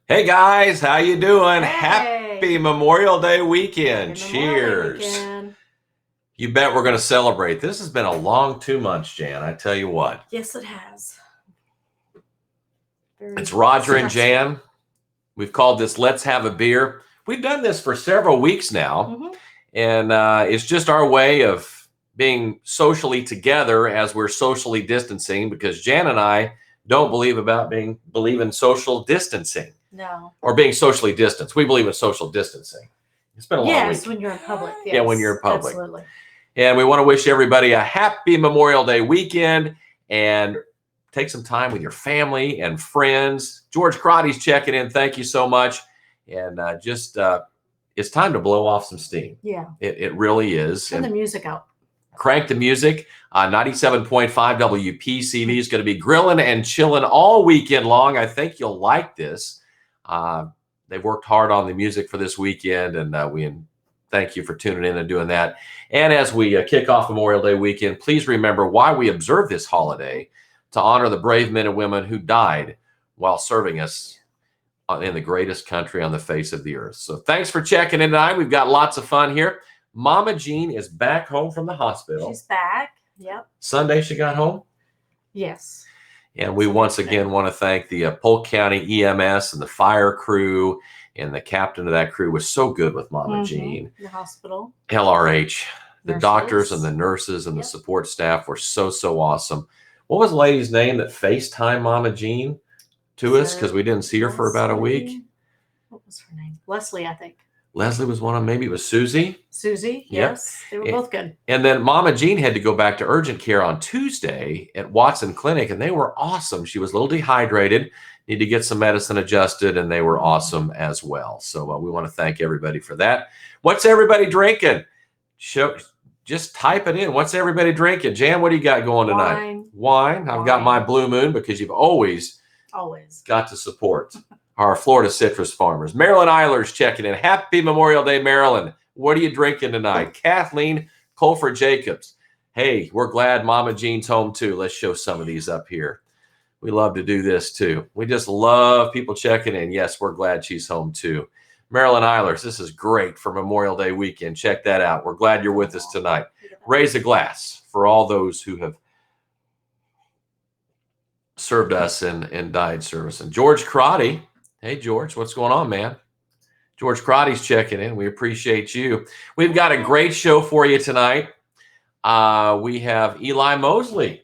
Hey guys, how you doing? Hey, Happy Memorial Day weekend. happy Memorial Day Cheers. weekend. You bet we're going to celebrate. This has been a long 2 months, Jan. I tell you what. Yes, it has. It's Very Roger and stressful. Jan. We've called this Let's Have a Beer. We've done this for several weeks now, hmm and it's just our way of being socially together as we're socially distancing because Jan and I don't believe in social distancing No. or being socially distanced. We believe in social distancing. It's been a long Yes, week. when you're in public. Yes, Yeah, when you're in public. absolutely. And we want to wish everybody a happy Memorial Day weekend and take some time with your family and friends. George Crotty's checking in. Thank you so much. And it's time to blow off some steam. Yeah. It really is. Turn the And music out. crank the music. 97.5 WPCV is going to be grilling and chilling all weekend long. I think you'll like this. Uh, they've worked hard on the music for this weekend, and we thank you for tuning in and doing that. And as we kick off Memorial Day weekend, please remember why we observe this holiday to honor the brave men and women who died while serving us in the greatest country on the face of the earth. So thanks for checking in tonight. We've got lots of fun here. Mama Jean is back home from the hospital. She's back. Yep. Sunday she got home. Yes. And we once again want to thank the Polk County EMS and the fire crew, and the captain of that crew was so good with Mama Jean. The hospital. LRH, the Nurses. doctors and the nurses and the support staff were so awesome. What was the lady's name that FaceTime Mama Jean to us because we didn't see her for about a week? What was her name? Leslie, I think. Leslie was one of them. Maybe it was Susie. Susie, yes. They were both good. And then Mama Jean had to go back to urgent care on Tuesday at Watson Clinic, and they were awesome. She was a little dehydrated, need to get some medicine adjusted, and they were awesome as well. So we want to thank everybody for that. What's everybody drinking? Just type it in. What's everybody drinking? Jan, what do you got going tonight? Wine. I've got my Blue Moon because you've always got to support our Florida citrus farmers. Marilyn Eiler's checking in. Happy Memorial Day, Marilyn. What are you drinking tonight? Kathleen Colford Jacobs. Hey, we're glad Mama Jean's home too. Let's show some of these up here. We love to do this too. We just love people checking in. Yes, we're glad she's home too. Marilyn Eilers, this is great for Memorial Day weekend. Check that out. We're glad you're with us tonight. Raise a glass for all those who have served us and died service. And George Crotty. Hey, George, what's going on, man? George Crotty's checking in. We appreciate you. We've got a great show for you tonight. We have Eli Mosley,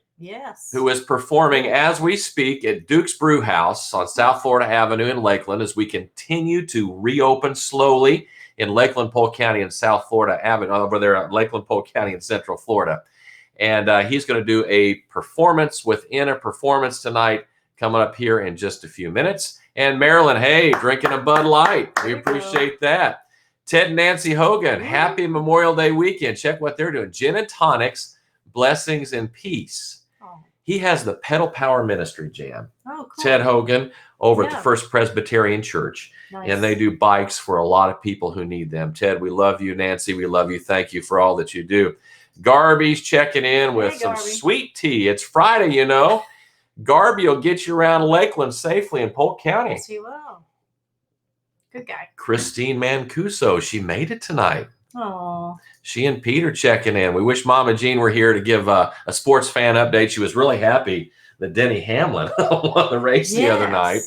who is performing as we speak at Duke's Brew House on South Florida Avenue in Lakeland as we continue to reopen slowly in Lakeland, Polk County, and South Florida Avenue, over there at Lakeland, Polk County, and Central Florida. And he's going to do a performance within a performance tonight coming up here in just a few minutes. And Marilyn, hey, drinking a Bud Light. We appreciate that. Ted and Nancy Hogan, happy Memorial Day weekend. Check what they're doing. Gin and tonics, blessings and peace. He has the Pedal Power Ministry, Jan. Oh, cool. Ted Hogan over at the First Presbyterian Church. Nice. And they do bikes for a lot of people who need them. Ted, we love you. Nancy, we love you. Thank you for all that you do. Garby's checking in with some sweet tea. It's Friday, you know. Garby will get you around Lakeland safely in Polk County. Yes, he will. Good guy. Christine Mancuso, she made it tonight. Oh. She and Peter checking in. We wish Mama Jean were here to give a sports fan update. She was really happy that Denny Hamlin won the race the other night.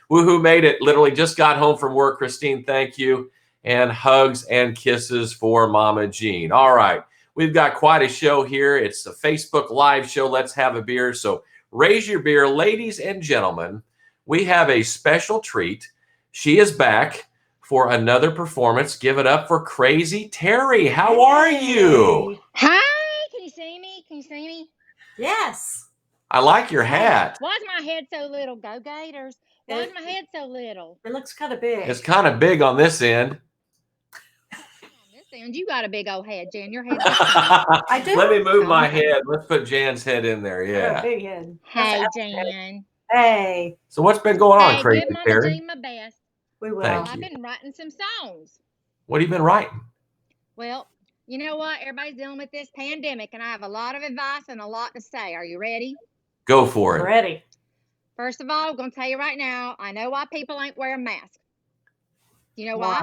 Woohoo, made it. Literally just got home from work. Christine, thank you. And hugs and kisses for Mama Jean. All right. We've got quite a show here. It's a Facebook Live show. Let's have a beer. So raise your beer, ladies and gentlemen. We have a special treat. She is back for another performance. Give it up for Crazy Terry. How are you? Hi, can you see me? Can you see me? Yes. I like your hat. Why's my head so little? Go Gators. Why's my head so little? It looks kind of big. It's kind of big on this end. You got a big old head, Jan. Your head's I do. Let me move my head. Let's put Jan's head in there. Yeah. Big head. Hey, Jan. Hey. So what's been going on, Crazy give Mama Terry? Jean my best. We will. Thank I've you. been writing some songs. What have you been writing? Well, you know what? Everybody's dealing with this pandemic, and I have a lot of advice and a lot to say. Are you ready? Go for it. Ready. First of all, I'm going to tell you right now, I know why people ain't wearing masks. You know why?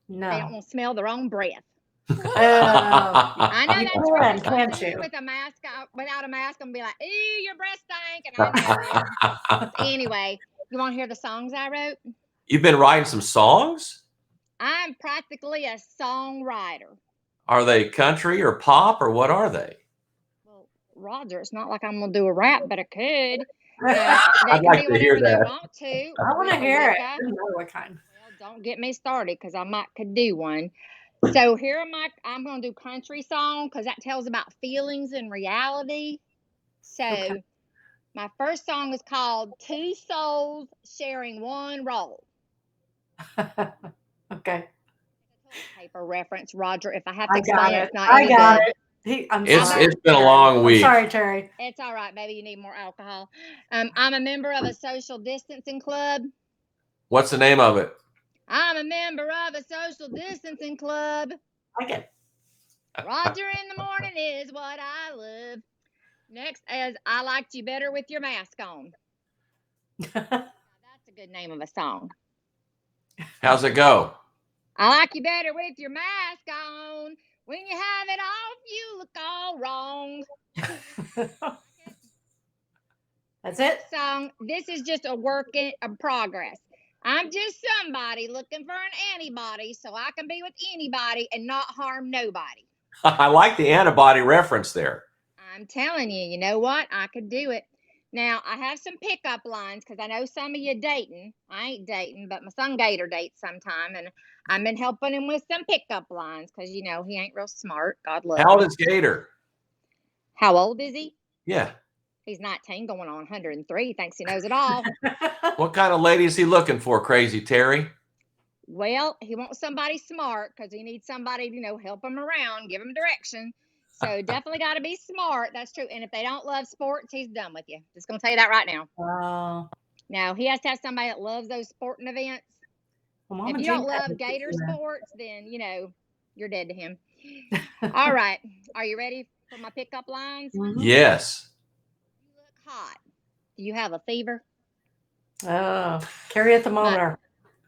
They don't No. want to smell their own breath. Oh, I know you that's can, right. can't See me you? with a mask, without a mask, I'm gonna be like, "Ew, your breath stank," and I know it. Anyway, you want to hear the songs I wrote? You've been writing some songs? I'm practically a songwriter. Are they country or pop or what are they? Well, Roger, it's not like I'm gonna do a rap, but I could. They I'd can like be to hear whatever they that. want to. I want to Wicca hear it. wicca. I don't know what kind. Well, don't get me started because I might could do one. So here am I. I'm gonna do country song because that tells about feelings and reality. So Okay. my first song is called Two Souls Sharing One Roll. Okay. Toilet paper reference, Roger. If I have I to got explain it, it. it's not I any got good. it. I'm It's sorry. been a long I'm week. sorry, Terry. It's all right, baby. You need more alcohol. I'm a member of a social distancing club. What's the name of it? I'm a member of a social distancing club. I get Roger in the morning is what I love. Next is I Liked You Better with Your Mask On. it. That's a good name of a song. How's it go? I like you better with your mask on. When you have it off, you look all wrong. That's it? Song. This is just a work in progress. I'm just somebody looking for an antibody so I can be with anybody and not harm nobody. I like the antibody reference there. I'm telling you, you know what? I could do it. Now, I have some pickup lines because I know some of you dating. I ain't dating, but my son Gator dates sometime, and I've been helping him with some pickup lines because, you know, he ain't real smart. God love How old him. is Gator? How old is he? Yeah. He's 19 going on 103. Thinks he knows it all. What kind of lady is he looking for, Crazy Terry? Well, he wants somebody smart because he needs somebody, you know, help him around, give him direction. So definitely got to be smart. That's true. And if they don't love sports, he's done with you. Just going to tell you that right now. Oh. Now, he has to have somebody that loves those sporting events. Well, Mama If you Jean don't had love to Gator do that. sports, then, you know, you're dead to him. All right. Are you ready for my pickup lines? Mhm. Yes. You look hot. Do you have a fever? Oh, carry a thermometer.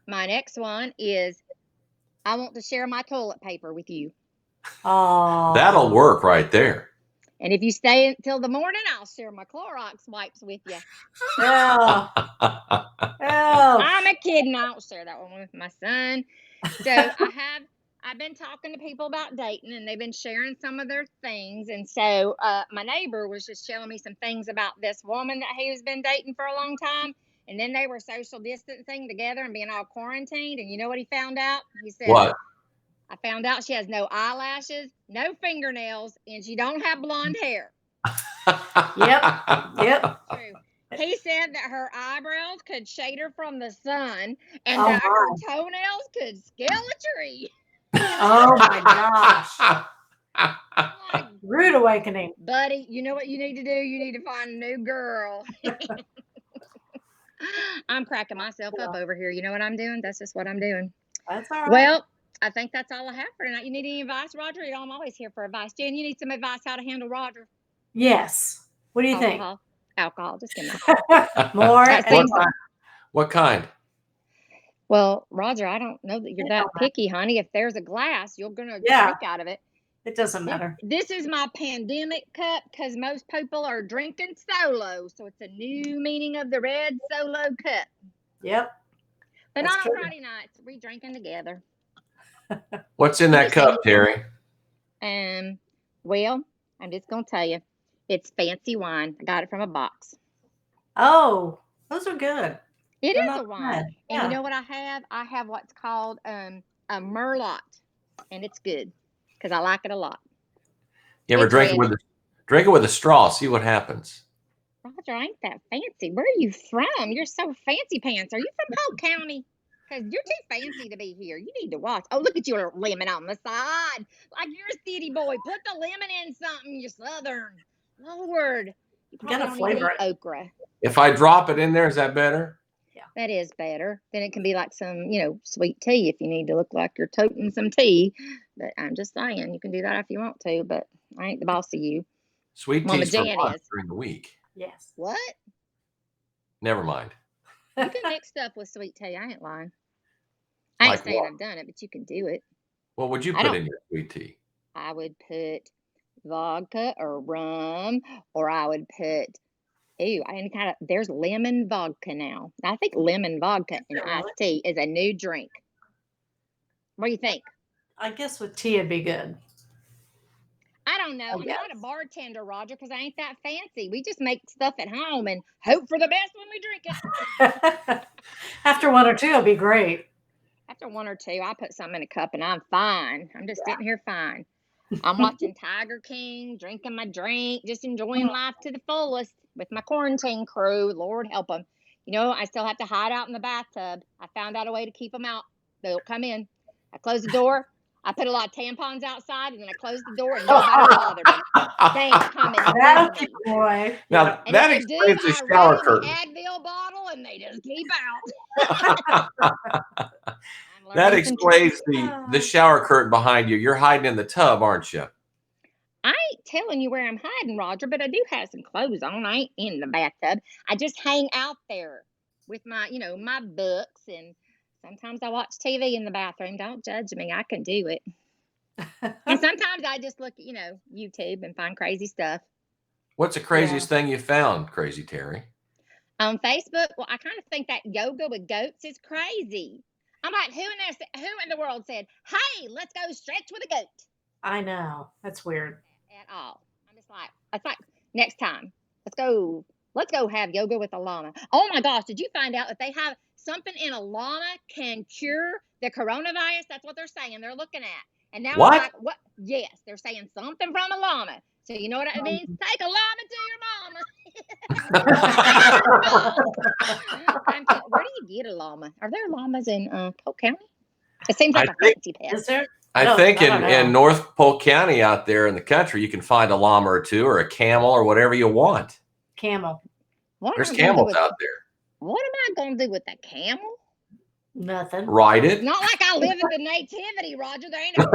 My next one is I want to share my toilet paper with you. Oh. That'll work right there. And if you stay until the morning, I'll share my Clorox wipes with you. Yeah. Oh. I'm a kid and I don't share that one with my son. So I've been talking to people about dating and they've been sharing some of their things. And so my neighbor was just telling me some things about this woman that he has been dating for a long time. And then they were social distancing together and being all quarantined. And you know what he found out? He said, What? I found out she has no eyelashes, no fingernails, and she don't have blonde hair. Yep. True. He said that her eyebrows could shade her from the sun and Oh, that her my. toenails could scale a tree. Oh, my gosh. Like, Rude awakening. buddy, you know what you need to do? You need to find a new girl. I'm cracking myself up over here. You know what I'm doing? That's just what I'm doing. That's all right. Well, I think that's all I have for tonight. You need any advice, Roger? You know, I'm always here for advice. Jen, you need some advice how to handle Roger? Yes. What do you think? Alcohol. Just kidding. More. That and seems- more. What kind? Well, Roger, I don't know that you're that picky, honey. If there's a glass, you're going to drink out of it. It doesn't matter. This is my pandemic cup because most people are drinking solo. So it's a new meaning of the red solo cup. Yep. But That's not true. on Friday nights. We drinking together. What's in that cup, Terry? Well, I'm just going to tell you. It's fancy wine. I got it from a box. Oh, those are good. It They're is not a wine. bad. And Yeah. you know what I have? I have what's called a Merlot. And it's good because I like it a lot. You ever It's drink it red. with a straw? See what happens. Roger, I ain't that fancy. Where are you from? You're so fancy pants. Are you from Polk County? Because you're too fancy to be here. You need to watch. Oh, look at your lemon on the side. Like you're a city boy. Put the lemon in something. You're Southern. Lord. You probably gotta don't even flavor eat okra. If I drop it in there, is that better? Yeah. That is better. Then it can be like some, sweet tea if you need to look like you're toting some tea. But I'm just saying, you can do that if you want to, but I ain't the boss of you. Sweet Mama tea's for Jan lunch is. during the week. Yes. What? Never mind. You can mix stuff with sweet tea. I ain't lying. I ain't Like saying what? I've done it, but you can do it. What would you I put don't. in your sweet tea? I would put vodka or rum, or I would put any kind of. There's lemon vodka now. I think lemon vodka and Really? iced tea is a new drink. What do you think? I guess with tea it'd be good. I don't know. I I'm guess. not a bartender, Roger, because I ain't that fancy. We just make stuff at home and hope for the best when we drink it. After one or two, it'll be great. After one or two, I put something in a cup and I'm fine. I'm just sitting here fine. I'm watching Tiger King, drinking my drink, just enjoying life to the fullest with my quarantine crew. Lord help them. You know, I still have to hide out in the bathtub. I found out a way to keep them out. They'll come in. I close the door. I put a lot of tampons outside, and then I close the door, and nobody will bother me. They ain't coming That'll near keep me. them away. Now And that if they do, explains the I shower rattle the curtain. Advil bottle, and they just keep out. I'm That learning some explains tricks. the shower curtain behind you. You're hiding in the tub, aren't you? I ain't telling you where I'm hiding, Roger, but I do have some clothes on. I ain't in the bathtub. I just hang out there with my, my books, and sometimes I watch TV in the bathroom. Don't judge me. I can do it. And sometimes I just look at, YouTube and find crazy stuff. What's the craziest thing you found, Crazy Terry? On Facebook, well, I kind of think that yoga with goats is crazy. I'm like, who in the world said, hey, let's go stretch with a goat? I know. That's weird. At all. I'm just like, it's like, next time, let's go have yoga with a llama. Oh my gosh, did you find out that they have something in a llama can cure the coronavirus? That's what they're saying. They're looking at. And now What? I'm like, what? Yes, they're saying something from a llama. So you know what it means? Take a llama to your mama. Where do you get a llama? Are there llamas in Polk County? It seems like a fancy pet. Is there? I think I don't know. in North Polk County out there in the country, you can find a llama or two or a camel or whatever you want. Camel. There's camels out there. What am I going to do with a camel? Nothing. Ride it. Not like I live at the Nativity, Roger. There ain't no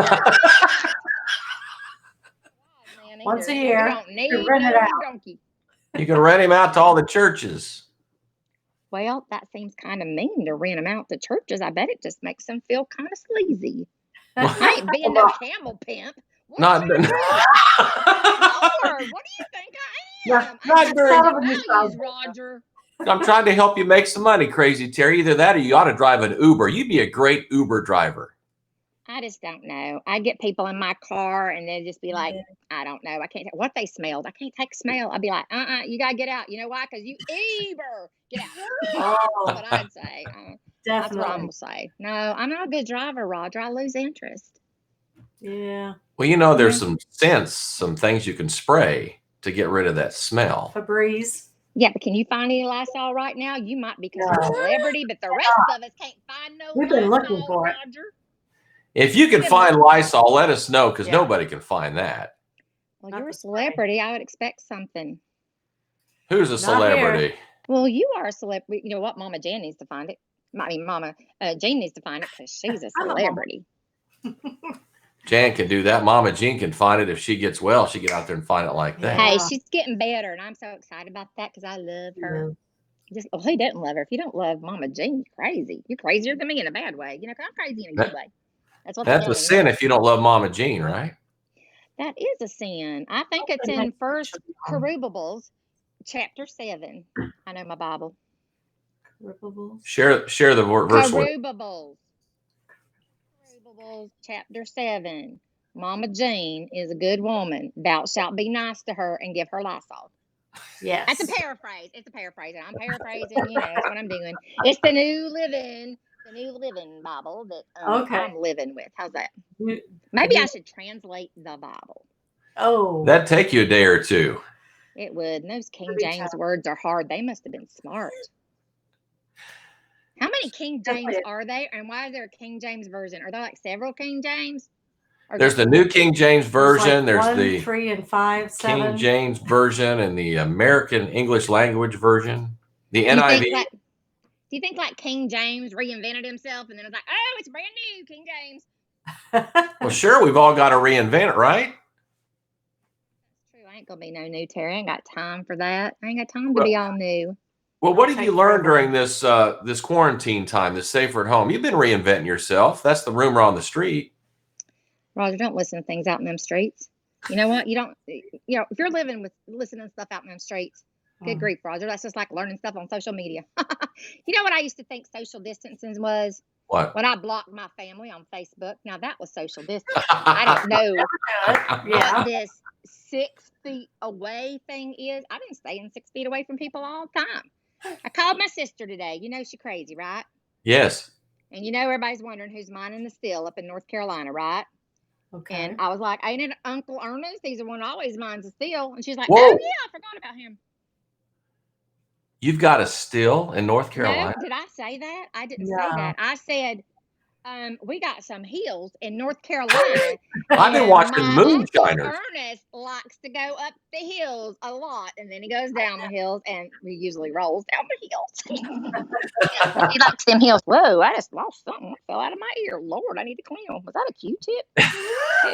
Once a year. We don't need rent it no out. donkey. You can rent him out to all the churches. Well, that seems kind of mean to rent them out to churches. I bet it just makes them feel kind of sleazy. I ain't being no camel pimp. Not Lord, what do you think I am? Not very values, Roger. I'm trying to help you make some money, Crazy Terry. Either that or you ought to drive an Uber. You'd be a great Uber driver. I just don't know. I get people in my car and they'll just be like, I don't know. I can't. What if they smelled? I can't take smell. I'd be like, you got to get out. You know why? Because you Uber. Get out. Oh, That's what I'd say. That's what I'm going to say. No, I'm not a good driver, Roger. I lose interest. Yeah. Well, there's some scents, some things you can spray to get rid of that smell. Febreze. Yeah, but can you find any Lysol right now? You might because you're a celebrity, but the rest of us can't find no We've been Lysol, looking for it. Roger. If you can find Lysol, let us know because Yeah. nobody can find that. Well, Not you're a the spray. celebrity. I would expect something. Who's a Not celebrity? Well, you are a celebrity. You know what? Mama Jan needs to find it. Mama Jean needs to find it because she's a I'm a mama. celebrity. Jan can do that. Mama Jean can find it. If she gets well, she get out there and find it like that. Hey, Yeah. she's getting better, and I'm so excited about that because I love her. Yeah. Who doesn't love her? If you don't love Mama Jean, you're crazy. You're crazier than me in a bad way. 'Cause I'm crazy in a good way. That's what That's a sin if you don't love Mama Jean, right? That is a sin. I think it's in First Cherubibles, chapter 7. I know my Bible. Share the verse with. Cherubibles, chapter 7. Mama Jean is a good woman. Thou shalt be nice to her and give her Lysol. Yes. That's a paraphrase. It's a paraphrase. I'm paraphrasing. That's what I'm doing. It's the New Living Bible that I'm living with. How's that? Maybe I should translate the Bible. Oh. That'd take you a day or two. It would. And those King James words are hard. They must have been smart. How many King James are there? And why is there a King James version? Are there like several King James? There's the New King James Version. There's 1, the 3, and 5, 7. King James Version and the American English Language Version. The NIV. Do you think like King James reinvented himself and then it was like, oh, it's brand new, King James? Well, sure, we've all got to reinvent it, right? That's true. I ain't gonna be no new Terry. I ain't got time for that. I ain't got time to be all new. Well, what have Take you learned forever. during this quarantine time, this safer at home? You've been reinventing yourself. That's the rumor on the street. Roger, don't listen to things out in them streets. You know what? You don't. If you're living with listening to stuff out in them streets, good Mm. grief, Roger. That's just like learning stuff on social media. You know what I used to think social distancing was? What? When I blocked my family on Facebook. Now that was social distancing. I don't know Good. what Yeah. this 6 feet away thing is. I've been staying 6 feet away from people all the time. I called my sister today. You know she crazy, right? Yes. And you know everybody's wondering who's mining the steel up in North Carolina, right? And Okay. I was like, ain't it Uncle Ernest? He's the one that always mines the steel. And she's like, oh Whoa. yeah, I forgot about him. You've got a still in North No, Carolina. did I say that? I didn't say No. that. I said we got some hills in North Carolina, I've been and watching my Uncle Moonshiners. Ernest likes to go up the hills a lot, and then he goes down the hills, and he usually rolls down the hills. But he likes them hills. Whoa, I just lost something. It fell out of my ear. Lord, I need to clean them. Was that a Q-tip? Hey,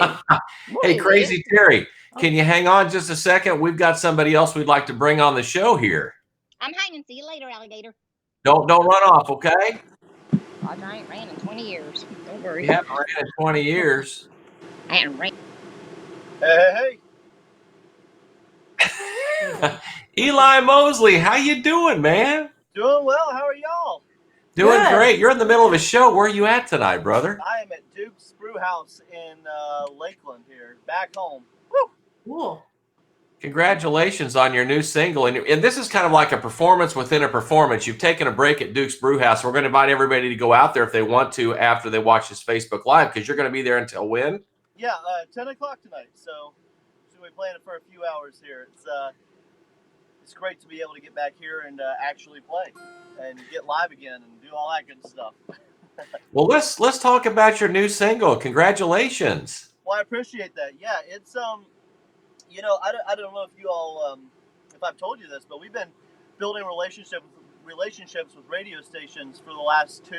what Hey, is it? Crazy Terry, can you hang on just a second? We've got somebody else we'd like to bring on the show here. I'm hanging. See you later, alligator. Don't run off, okay? Roger, I ain't ran in 20 years. Don't worry. You haven't ran in 20 years. I ain't ran. Hey, Eli Mosley, how you doing, man? doing well. How are y'all? Doing Good. great. You're in the middle of a show. Where are you at tonight, brother? I am at Duke's Brew House in Lakeland here, back home. Woo! Cool. Congratulations on your new single. And this is kind of like a performance within a performance. You've taken a break at Duke's Brew House. We're going to invite everybody to go out there if they want to after they watch this Facebook Live, because you're going to be there until when? Yeah, 10 o'clock tonight. So we're playing it for a few hours here. It's great to be able to get back here and actually play and get live again and do all that good stuff. Well, let's talk about your new single. Congratulations. Well, I appreciate that. Yeah, it's I don't know if you all if I've told you this, but we've been building relationships with radio stations for the last 2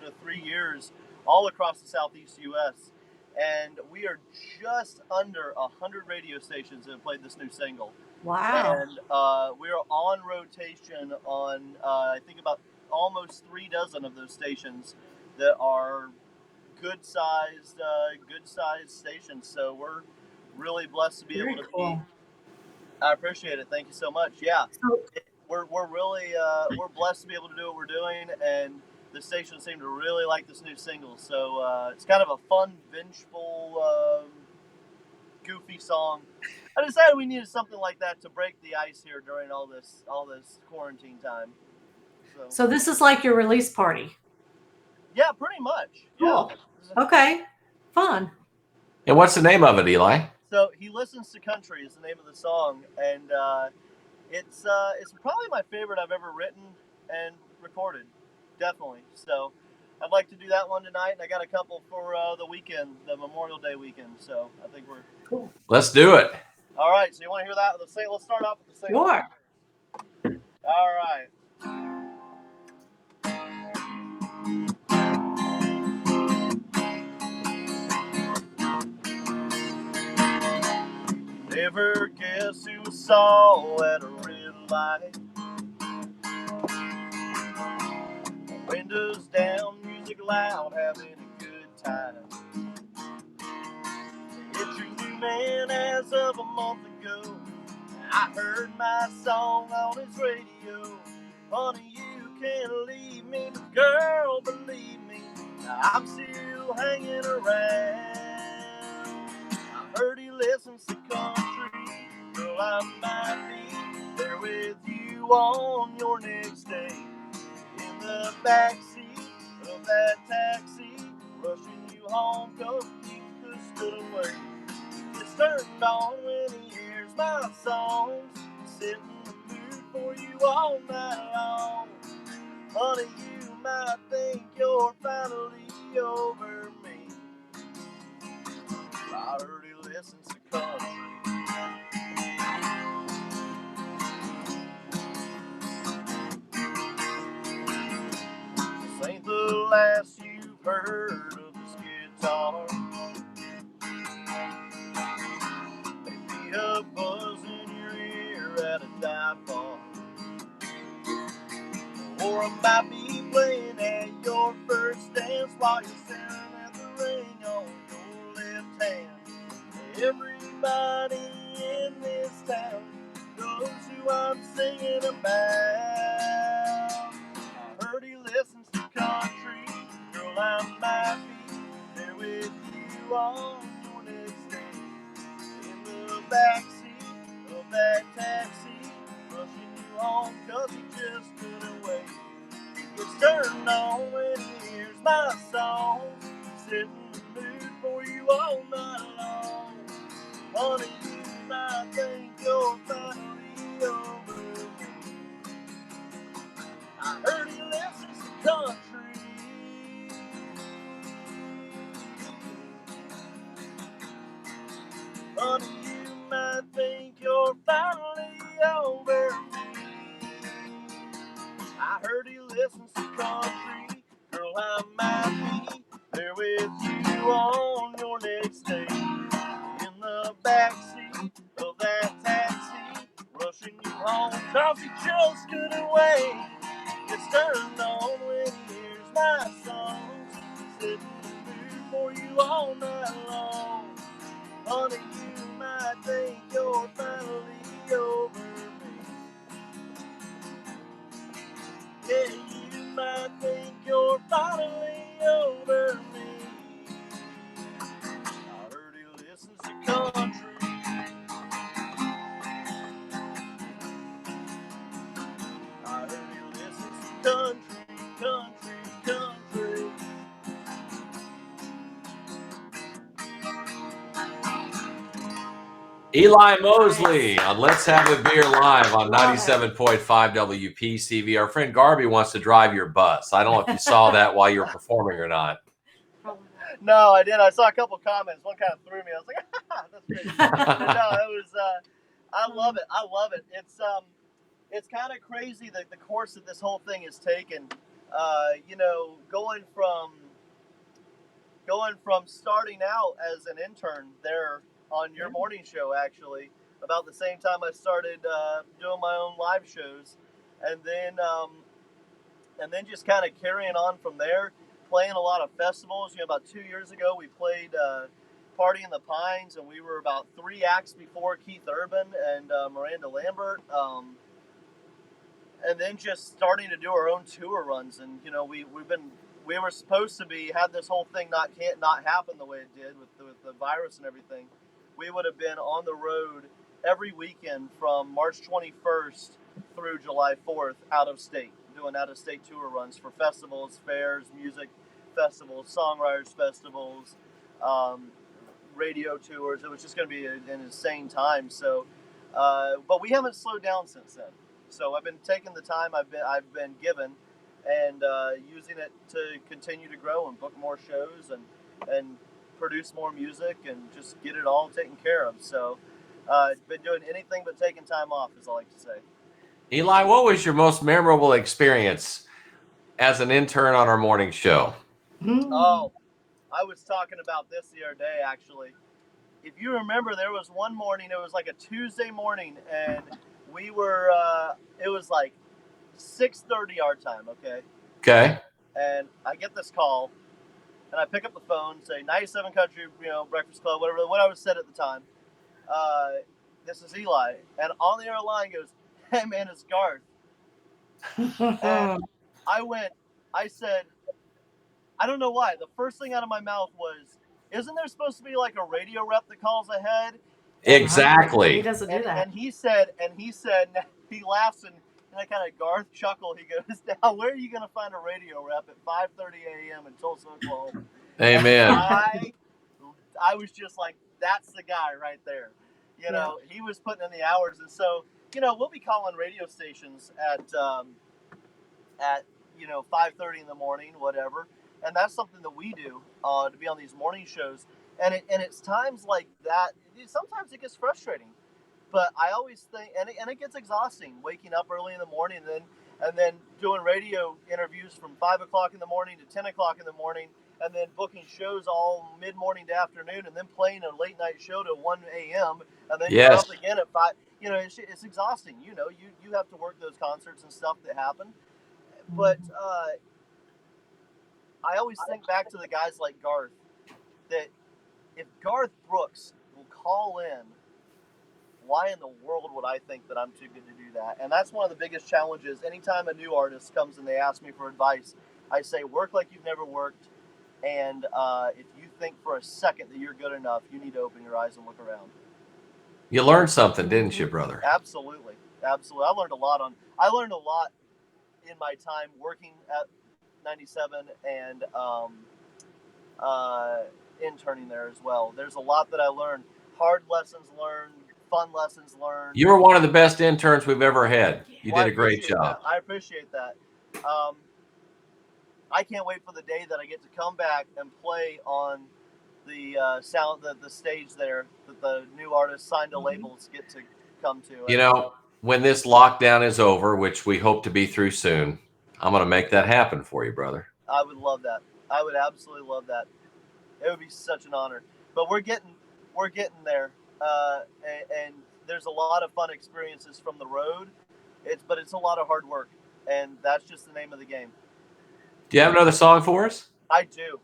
to 3 years all across the Southeast U.S. And we are just under 100 radio stations that have played this new single. Wow. And we are on rotation on I think about almost 36 of those stations that are good-sized stations. So we're really blessed to be Very able to cool. be. I appreciate it. Thank you so much. Yeah, So, we're really we're blessed to be able to do what we're doing, and the station seemed to really like this new single. So it's kind of a fun, vengeful, goofy song. I decided we needed something like that to break the ice here during all this quarantine time. so this is like your release party. Yeah, pretty much. Cool. Yeah. Okay. Fun. And what's the name of it, Eli? So He Listens to Country is the name of the song, and it's probably my favorite I've ever written and recorded, definitely. So I'd like to do that one tonight, and I got a couple for the weekend, the Memorial Day weekend. So I think we're Cool. Let's do it. all right. So you want to hear that? Let's start off with the single. Sure. All right. Never guess who saw at a red light. Windows down, music loud, having a good time. It's your new man as of a month ago. I heard my song on his radio. Honey, you can't leave me, but girl, believe me, I'm still hanging around. I heard he listens to country. Girl, I might be there with you on your next day. In the backseat of that taxi, rushing you home, 'cause you could stood away. It's turned on when he hears my songs, setting the mood for you all night long. Honey, you might think you're finally over me. I heard he listens to country. This ain't the last you've heard of this guitar. Maybe a buzz in your ear at a dive bar. Or I might be playing at your first dance while you're staring at the ring on your left hand. Everybody in this town knows who I'm singing about. I heard he listens to country. Girl, I might be there with you on your next day. In the backseat of that taxi, rushing you home 'cause he just couldn't wait. He gets turned on when he hears my songs, setting the mood for you all night long. Honey, you might think you're finally over me. I heard he listens to country. Honey, you might think you're finally over me. I heard he listens to country. Girl, I might be there with you on your next date. In the backseat of that taxi, rushing you home 'cause he just couldn't wait. Gets turned on when he hears my songs, setting the mood for you all night long. Honey, you might think you're finally over me. Yeah, you might think you're finally over me. I heard he listens to country. I heard he listens to country. Eli Mosley on Let's Have a Beer Live on Love it. 97.5 WPCV. Our friend Garby wants to drive your bus. I don't know if you saw that while you were performing or not. Probably not. No, I did. I saw a couple comments. One kind of threw me. I was like, that's crazy. But no, it was. I love it. I love it. It's kind of crazy the course that this whole thing has taken. You know, going from starting out as an intern there on your morning show, actually, about the same time I started doing my own live shows, and then just kind of carrying on from there, playing a lot of festivals. You know, about 2 years ago, we played Party in the Pines, and we were about 3 acts before Keith Urban and Miranda Lambert. And then just starting to do our own tour runs, and you know, we were supposed to be, had this whole thing not happen the way it did with the virus and everything, we would have been on the road every weekend from March 21st through July 4th out of state, doing out of state tour runs for festivals, fairs, music festivals, songwriters festivals, radio tours. It was just going to be an insane time. So, but we haven't slowed down since then. So I've been taking the time I've been given, and using it to continue to grow and book more shows and produce more music and just get it all taken care of. So been doing anything but taking time off, as I like to say. Eli, what was your most memorable experience as an intern on our morning show? Oh, I was talking about this the other day, actually. If you remember, there was one morning, it was like a Tuesday morning, and we were, it was like 6:30 our time, okay? Okay. And I get this call, and I pick up the phone, say 97 Country, you know, Breakfast Club, what I was said at the time. This is Eli. And on the other line goes, hey man, it's Garth. And I said, I don't know why. The first thing out of my mouth was, isn't there supposed to be like a radio rep that calls ahead? Exactly. He doesn't do that. And he said, he laughs and I kind of Garth chuckle. He goes, now where are you going to find a radio rep at 5:30 a.m. in Tulsa, Oklahoma? Amen. I was just like, that's the guy right there. You know, he was putting in the hours. And so, you know, we'll be calling radio stations at you know, 5:30 in the morning, whatever. And that's something that we do to be on these morning shows. And it's times like that. Sometimes it gets frustrating, but I always think, and it gets exhausting, waking up early in the morning and then doing radio interviews from 5 o'clock in the morning to 10 o'clock in the morning, and then booking shows all mid morning to afternoon, and then playing a late night show to 1 a.m. and then you're up again at 5. You know, it's exhausting. You know, you have to work those concerts and stuff that happen. But I always think back to the guys like Garth, that if Garth Brooks will call in, why in the world would I think that I'm too good to do that? And that's one of the biggest challenges. Anytime a new artist comes and they ask me for advice, I say, work like you've never worked. And if you think for a second that you're good enough, you need to open your eyes and look around. You learned something, didn't you, brother? Absolutely. Absolutely. I learned a lot in my time working at 97 and interning there as well. There's a lot that I learned. Hard lessons learned, fun lessons learned. You were one of the best interns we've ever had. You Well, did a great job. I appreciate that. I can't wait for the day that I get to come back and play on the the stage there that the new artists signed to labels get to come to. You know, when this lockdown is over, which we hope to be through soon, I'm going to make that happen for you, brother. I would love that. I would absolutely love that. It would be such an honor. But we're getting there, and there's a lot of fun experiences from the road. But it's a lot of hard work, and that's just the name of the game. Do you have another song for us? I do.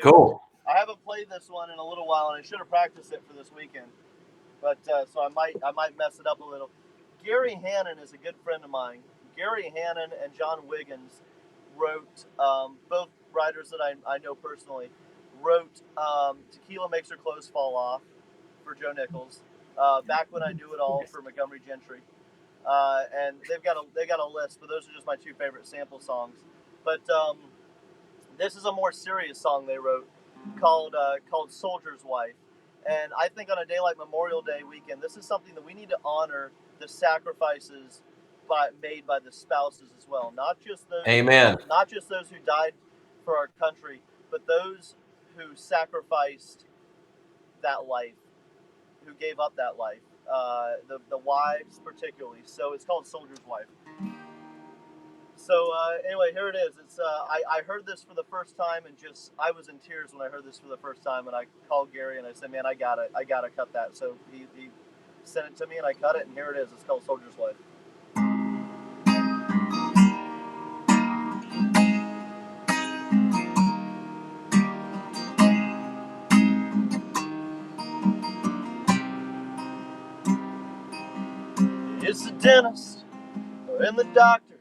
Cool. I haven't played this one in a little while, and I should have practiced it for this weekend. But so I might mess it up a little. Gary Hannon is a good friend of mine. Gary Hannon and John Wiggins wrote, both writers that I know personally, wrote Tequila Makes Her Clothes Fall Off for Joe Nichols, Back When I Knew It All for Montgomery Gentry. And they've got a list, but those are just my two favorite sample songs. But this is a more serious song they wrote called Soldier's Wife. And I think on a day like Memorial Day weekend, this is something that we need to honor the sacrifices made by the spouses as well. Not just those, Amen. Not just those who died for our country, but those who sacrificed that life, who gave up that life. The wives particularly. So it's called Soldier's Wife. So anyway, here it is. It's I heard this for the first time, and I was in tears when I heard this for the first time. And I called Gary and I said, "Man, I gotta cut that." So he sent it to me, and I cut it, and here it is. It's called Soldier's Wife. It's the dentist and the doctor.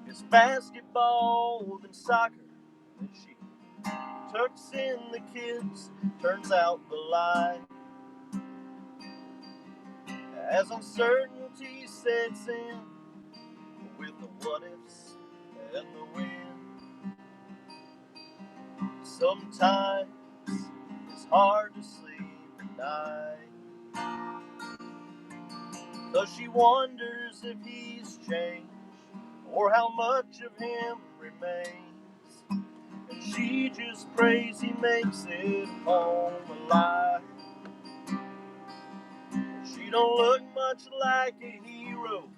It's basketball and soccer. And she tucks in the kids, turns out the light. As uncertainty sets in with the what ifs and the when, sometimes it's hard to sleep at night. 'Cause she wonders if he's changed or how much of him remains. And she just prays he makes it home alive. She don't look much like a hero,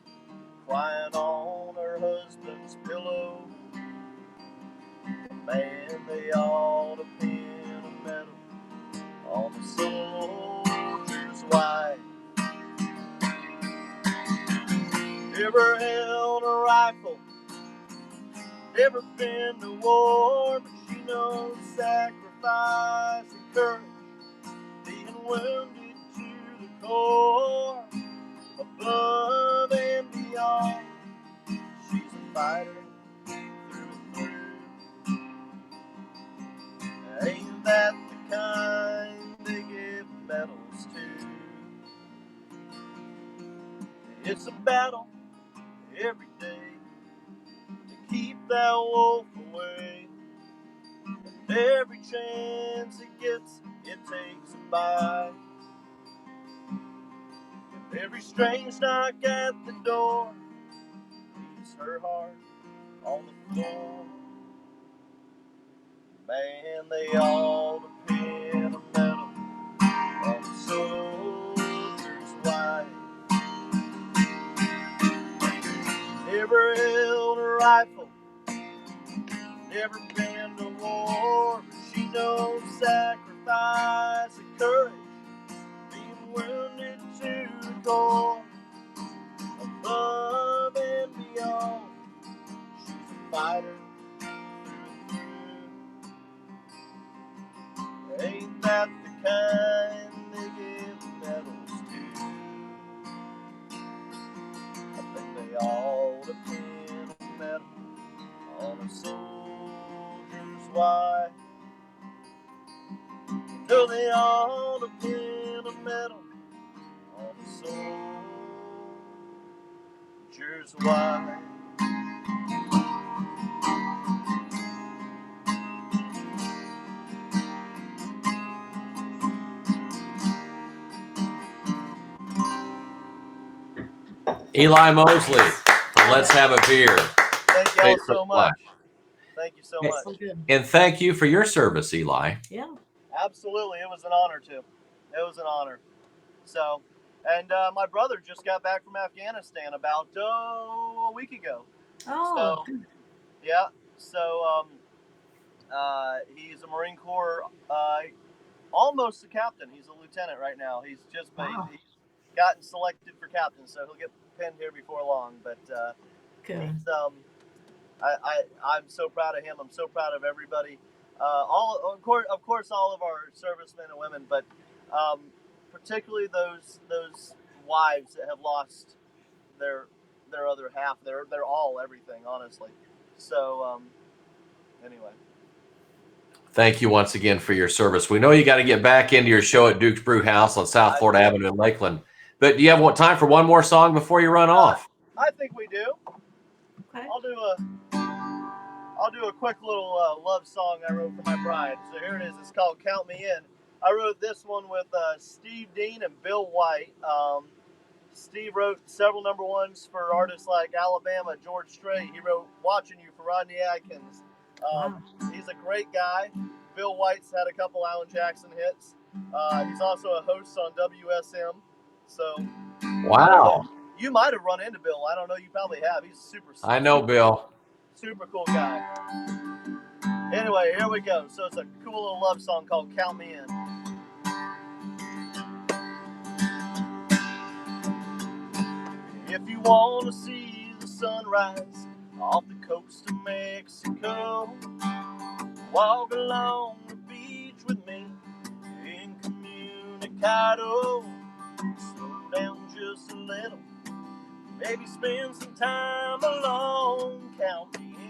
crying on her husband's pillow. Man, they ought to pin a medal on the soldier's wife. Never held a rifle, never been to war, but she knows sacrifice and courage, being wounded to the core, above and beyond. She's a fighter through and through. Ain't that the kind they give medals to? It's a battle every day to keep that wolf away. And every chance it gets, it takes a bite. And every strange knock at the door leaves her heart on the floor. Man, they ought to pin a medal on the soldier's wife. Never held a rifle, never been to war, but she knows sacrifice and courage, being wounded to the core, above and beyond. She's why. Though they all depend on metal on the soldier's why. Eli Mosley, let's have a beer. Thank y'all so much. Thank you so much. So good. And thank you for your service, Eli. Yeah. Absolutely. It was an honor, too. It was an honor. So, and my brother just got back from Afghanistan about a week ago. Oh. So, yeah. So, he's a Marine Corps, almost a captain. He's a lieutenant right now. He's just Wow. he's gotten selected for captain, so he'll get pinned here before long. But Good. he's I'm so proud of him. I'm so proud of everybody. Of course, all of our servicemen and women, but particularly those wives that have lost their other half. They're all everything, honestly. So anyway. Thank you once again for your service. We know you got to get back into your show at Duke's Brew House on South Florida Avenue in Lakeland. But do you have time for one more song before you run off? I think we do. Okay. I'll do a quick little love song I wrote for my bride. So here it is. It's called "Count Me In." I wrote this one with Steve Dean and Bill White. Steve wrote several number ones for artists like Alabama, George Strait. He wrote "Watching You" for Rodney Atkins. Wow. He's a great guy. Bill White's had a couple Alan Jackson hits. He's also a host on WSM. So, Wow. You might have run into Bill. I don't know. You probably have. He's super. I know Bill. Super cool guy. Anyway, here we go. So it's a cool little love song called "Count Me In." If you want to see the sunrise off the coast of Mexico, walk along the beach with me incommunicado. Slow down just a little, maybe spend some time alone. Count me in.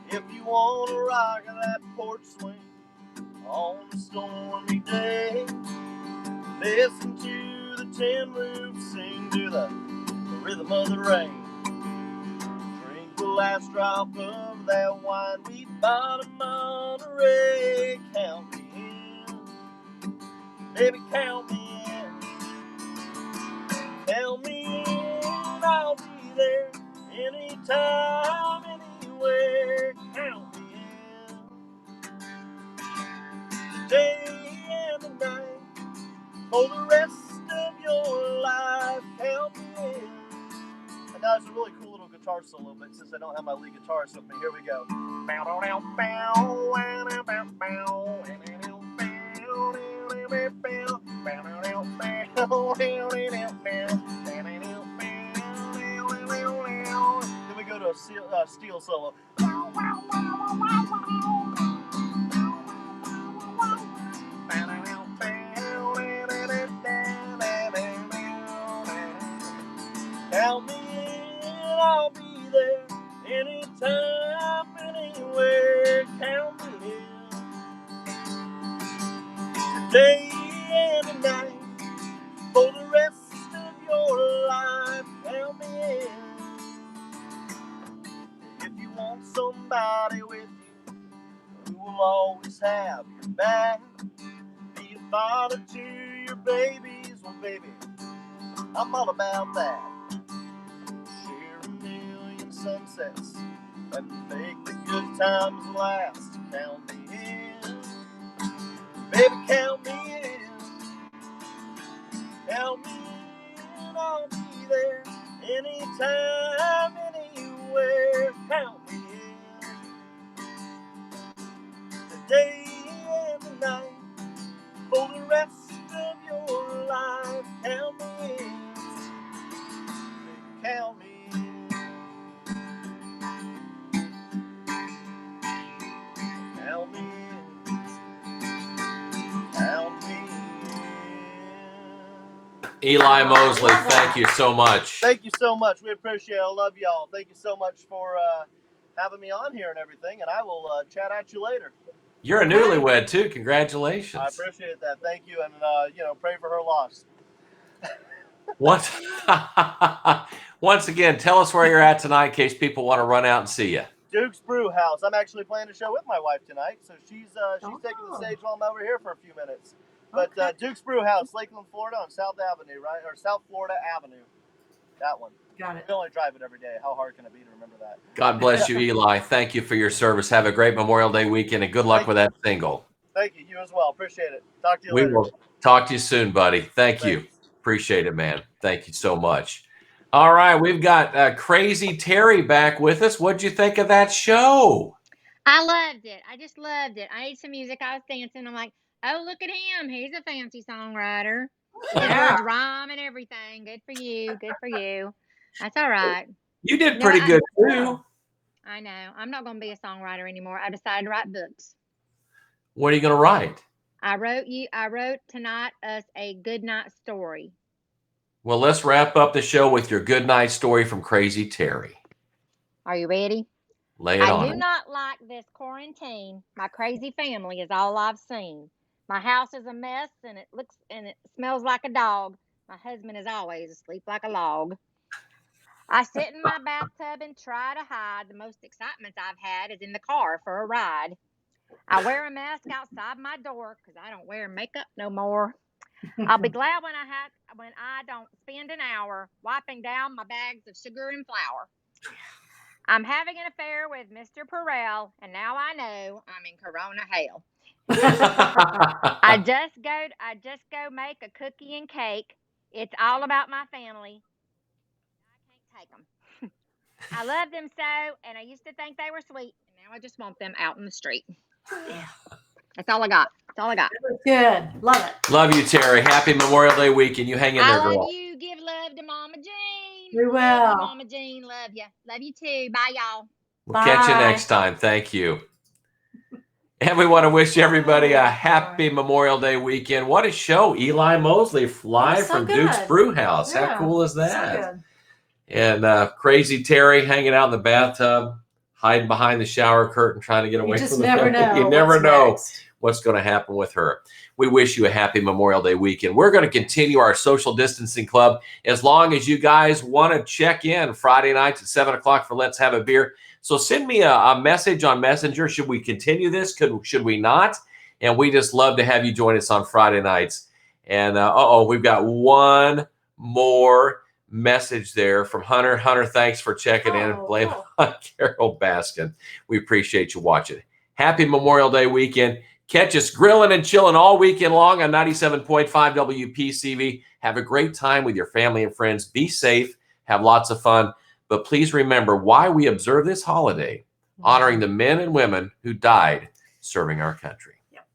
If you want to rock that porch swing on a stormy day, listen to the tin roof sing to the rhythm of the rain. Drink the last drop of that wine we bought in Monterey. Count me in, baby, count me in. Count me in, I'll be there anytime, anywhere. Count me in, day and the night, for the rest of your life. Count me in. And now it's a really cool little guitar solo, but since I don't have my lead guitarist with me, here we go. Then we go to a steel solo. Count me in, I'll be there anytime, anywhere. Count me in, today and the night, for the rest of your life. Count me in. If you want somebody with you who will always have your back, be a father to your babies, well baby, I'm all about that. Share a million sunsets and make the good times last. Count me in, baby, count me in. Count me in, I'll be there anytime, anywhere. Count me in, the day and the night, for the rest of your life. Count me in, baby, count me in. Count me in, count me in. Eli Mosley, thank you so much. Thank you so much. We appreciate it. I love y'all. Thank you so much for having me on here and everything, and I will chat at you later. You're a newlywed too. Congratulations. I appreciate that. Thank you, and pray for her loss. What? Once again, tell us where you're at tonight in case people want to run out and see you. Duke's Brew House. I'm actually playing a show with my wife tonight, so she's taking the stage while I'm over here for a few minutes. But Duke's Brew House, Lakeland, Florida, on South Avenue, right, or South Florida Avenue. That one. Got it. We only drive it every day. How hard can it be to remember that? God bless you, Eli. Thank you for your service. Have a great Memorial Day weekend, and good luck with that single. Thank you. You as well. Appreciate it. Talk to you We later. will talk to you soon, buddy. Thank you. Appreciate it, man. Thank you so much. All right, we've got Crazy Terry back with us. What'd you think of that show? I loved it. I just loved it. I ate some music. I was dancing. I'm like, oh, look at him. He's a fancy songwriter. Words rhyme and everything. Good for you. Good for you. That's all right. You did pretty good too. I know. I'm not going to be a songwriter anymore. I decided to write books. What are you going to write? I wrote tonight us a good night story. Well, let's wrap up the show with your good night story from Crazy Terry. Are you ready? Lay it on. I do not like this quarantine. My crazy family is all I've seen. My house is a mess and it smells like a dog. My husband is always asleep like a log. I sit in my bathtub and try to hide. The most excitement I've had is in the car for a ride. I wear a mask outside my door because I don't wear makeup no more. I'll be glad when I don't spend an hour wiping down my bags of sugar and flour. I'm having an affair with Mr. Perel, and now I know I'm in Corona hell. I just go make a cookie and cake. It's all about my family. I can't take them. I love them so, and I used to think they were sweet, and now I just want them out in the street. Yeah. That's all I got. That's all I got. Good. Love it. Love you, Terry. Happy Memorial Day weekend. You hang in there, I love girl. you. Give love to Mama Jean. We will. Love you, Mama Jean. Love you. Love you too. Bye, y'all. We'll catch you next time. Thank you. And we want to wish everybody a happy Memorial Day weekend. What a show. Eli Mosley live from Duke's Brew House. Yeah, how cool is that? So good. And Crazy Terry hanging out in the bathtub, hiding behind the shower curtain, trying to get away from the never know. You never know Next. what's going to happen with her. We wish you a happy Memorial Day weekend. We're going to continue our social distancing club as long as you guys want to check in Friday nights at 7 o'clock for Let's Have a Beer. So send me a message on Messenger. Should we continue this? Should we not? And we just love to have you join us on Friday nights. And we've got one more message there from Hunter. Hunter, thanks for checking in and blame on Carol Baskin. We appreciate you watching. Happy Memorial Day weekend. Catch us grilling and chilling all weekend long on 97.5 WPCV. Have a great time with your family and friends. Be safe. Have lots of fun. But please remember why we observe this holiday, honoring the men and women who died serving our country. Yep.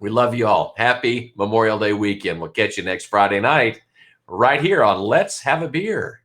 We love you all. Happy Memorial Day weekend. We'll catch you next Friday night right here on Let's Have a Beer.